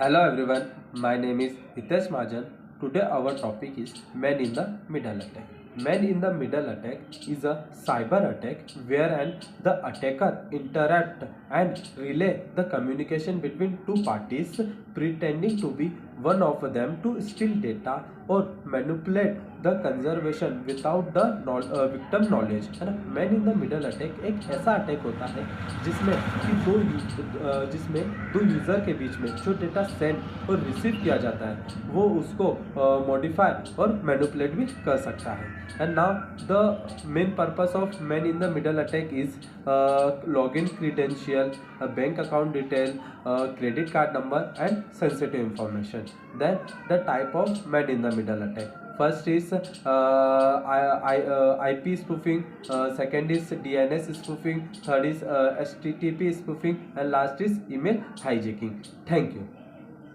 Hello everyone, my name is Hitesh Majan. Today our topic is man in the middle attack. Man in the middle attack is a cyber attack wherein the attacker interrupt and relay the communication between two parties pretending to be one of them to steal data or manipulate the conservation without the victim knowledge. है ना. Man in the middle attack एक ऐसा attack होता है जिसमें जिसमें दो user के बीच में जो डेटा सेंड और रिसीव किया जाता है वो उसको मॉडिफाई और मैनिपुलेट भी कर सकता है. And now the main purpose of man in the middle attack is login credential, bank account detail, credit card number and sensitive information. Then the type of man in the middle attack. First is IP spoofing, second is DNS spoofing, third is HTTP spoofing, and last is email hijacking. Thank you.